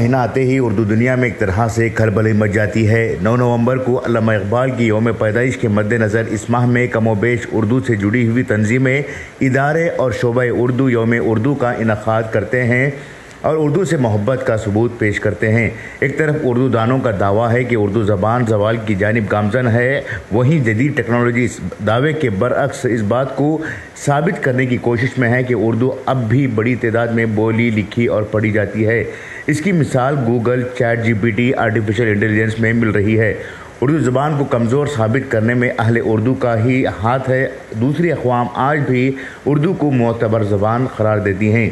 مہینہ آتے ہی اردو دنیا میں ایک طرح سے کھلبلی مچ جاتی ہے۔ 9 نومبر کو علامہ اقبال کی یوم پیدائش کے مد نظر اس ماہ میں کم و بیش اردو سے جڑی ہوئی تنظیمیں، ادارے اور شعبہ اردو یوم اردو کا انعقاد کرتے ہیں اور اردو سے محبت کا ثبوت پیش کرتے ہیں۔ ایک طرف اردو دانوں کا دعویٰ ہے کہ اردو زبان زوال کی جانب گامزن ہے، وہیں جدید ٹیکنالوجی اس دعوے کے برعکس اس بات کو ثابت کرنے کی کوشش میں ہے کہ اردو اب بھی بڑی تعداد میں بولی، لکھی اور پڑھی جاتی ہے۔ اس کی مثال Google, chat G P T, artificial intelligence میں مل رہی ہے۔ اردو زبان کو کمزور ثابت کرنے میں اہل اردو کا ہی ہاتھ ہے۔ دوسری اقوام آج بھی اردو کو معتبر زبان قرار دیتی ہیں۔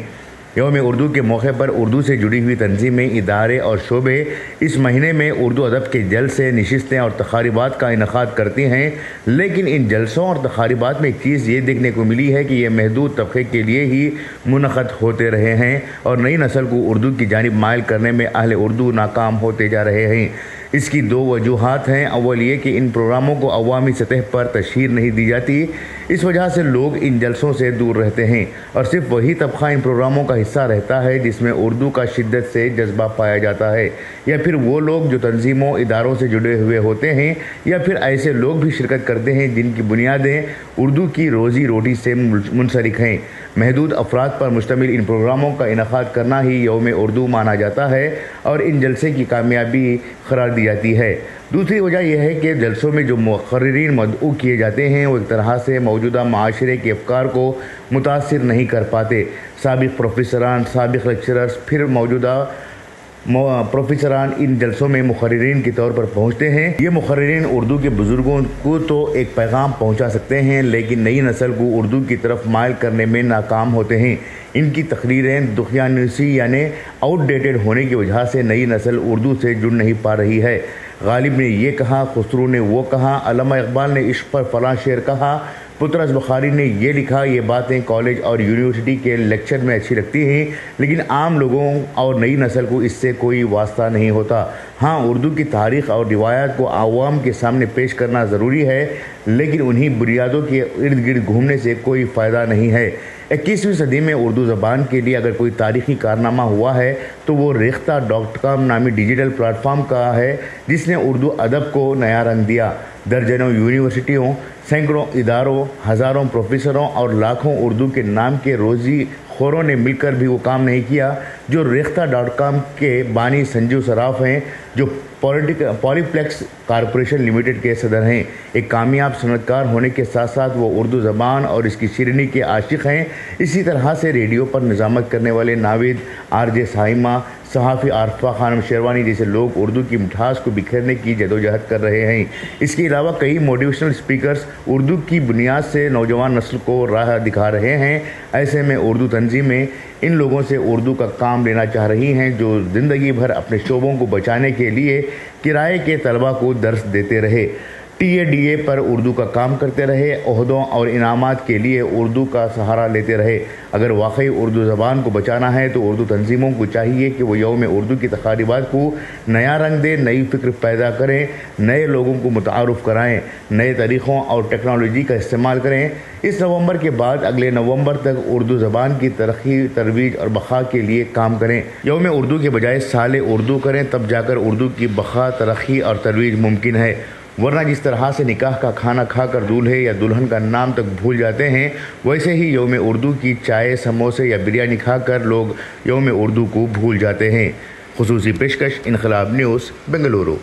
یوم اردو کے موقع پر اردو سے جڑی ہوئی تنظیمیں، ادارے اور شعبے اس مہینے میں اردو ادب کے جلسے، نشستیں اور تقریبات کا انعقاد کرتی ہیں، لیکن ان جلسوں اور تقریبات میں ایک چیز یہ دیکھنے کو ملی ہے کہ یہ محدود طبقے کے لیے ہی منعقد ہوتے رہے ہیں اور نئی نسل کو اردو کی جانب مائل کرنے میں اہل اردو ناکام ہوتے جا رہے ہیں۔ اس کی دو وجوہات ہیں۔ اول یہ کہ ان پروگراموں کو عوامی سطح پر تشہیر نہیں دی جاتی، اس وجہ سے لوگ ان جلسوں سے دور رہتے ہیں اور صرف وہی طبقہ ان پروگراموں کا حصہ رہتا ہے جس میں اردو کا شدت سے جذبہ پایا جاتا ہے، یا پھر وہ لوگ جو تنظیموں، اداروں سے جڑے ہوئے ہوتے ہیں، یا پھر ایسے لوگ بھی شرکت کرتے ہیں جن کی بنیادیں اردو کی روزی روٹی سے منسلک ہیں۔ محدود افراد پر مشتمل ان پروگراموں کا انعقاد کرنا ہی یوم اردو مانا جاتا ہے اور ان جلسے کی کامیابی قرار دی جاتی ہے۔ دوسری وجہ یہ ہے کہ جلسوں میں جو مقررین مدعو کیے جاتے ہیں وہ ایک طرح سے موجودہ معاشرے کے افکار کو متاثر نہیں کر پاتے۔ سابق پروفیسران، سابق لیکچررز، پھر موجودہ پروفیسران ان جلسوں میں مقررین کے طور پر پہنچتے ہیں۔ یہ مقررین اردو کے بزرگوں کو تو ایک پیغام پہنچا سکتے ہیں، لیکن نئی نسل کو اردو کی طرف مائل کرنے میں ناکام ہوتے ہیں۔ ان کی تقریریں دقیانوسی یعنی آؤٹ ڈیٹڈ ہونے کی وجہ سے نئی نسل اردو سے جڑ نہیں پا رہی ہے۔ غالب نے یہ کہا، خسرو نے وہ کہا، علامہ اقبال نے عشق پر فلاں شعر کہا، پطرس بخاری نے یہ لکھا، یہ باتیں کالج اور یونیورسٹی کے لیکچر میں اچھی لگتی ہیں، لیکن عام لوگوں اور نئی نسل کو اس سے کوئی واسطہ نہیں ہوتا۔ ہاں، اردو کی تاریخ اور روایات کو عوام کے سامنے پیش کرنا ضروری ہے، لیکن انہی بنیادوں کے ارد گرد گھومنے سے کوئی فائدہ نہیں ہے۔ 21ویں صدی میں اردو زبان کے لیے اگر کوئی تاریخی کارنامہ ہوا ہے تو وہ ریختہ.com نامی ڈیجیٹل پلیٹ فارم کا ہے، جس نے اردو ادب کو نیا رنگ دیا۔ درجنوں یونیورسٹیوں، سینکڑوں اداروں، ہزاروں پروفیسروں اور لاکھوں اردو کے نام کے روزی خوروں نے مل کر بھی وہ کام نہیں کیا جو ریختہ.com کے بانی سنجو صراف ہیں، جو پولی پلیکس کارپوریشن لمیٹڈ کے صدر ہیں۔ ایک کامیاب صنعت کار ہونے کے ساتھ ساتھ وہ اردو زبان اور اس کی شیرینی کے عاشق ہیں۔ اسی طرح سے ریڈیو پر نظامت کرنے والے ناوید، RJ سائمہ، صحافی عارفہ خانم شیروانی جیسے لوگ اردو کی مٹھاس کو بکھیرنے کی جدوجہد کر رہے ہیں۔ اس کے علاوہ کئی موٹیویشنل اسپیکرز اردو کی بنیاد سے نوجوان نسل کو راہ دکھا رہے ہیں۔ ایسے میں اردو تنظیمیں ان لوگوں سے اردو کا کام لینا چاہ رہی ہیں جو زندگی بھر اپنے شعبوں کو بچانے کے لیے کرائے کے طلبہ کو درس دیتے رہے، TADA پر اردو کا کام کرتے رہے، عہدوں اور انعامات کے لیے اردو کا سہارا لیتے رہے۔ اگر واقعی اردو زبان کو بچانا ہے تو اردو تنظیموں کو چاہیے کہ وہ یوم اردو کی تقریبات کو نیا رنگ دیں، نئی فکر پیدا کریں، نئے لوگوں کو متعارف کرائیں، نئے طریقوں اور ٹیکنالوجی کا استعمال کریں۔ اس نومبر کے بعد اگلے نومبر تک اردو زبان کی ترقی، ترویج اور بقا کے لیے کام کریں۔ یوم اردو کے بجائے سال اردو کریں، تب جا کر اردو کی بقا، ترقی اور ترویج ممکن ہے، ورنہ جس طرح سے نکاح کا کھانا کھا کر دولہے یا دلہن کا نام تک بھول جاتے ہیں، ویسے ہی یوم اردو کی چائے، سموسے یا بریانی کھا کر لوگ یوم اردو کو بھول جاتے ہیں۔ خصوصی پیشکش انقلاب نیوز، بنگلورو۔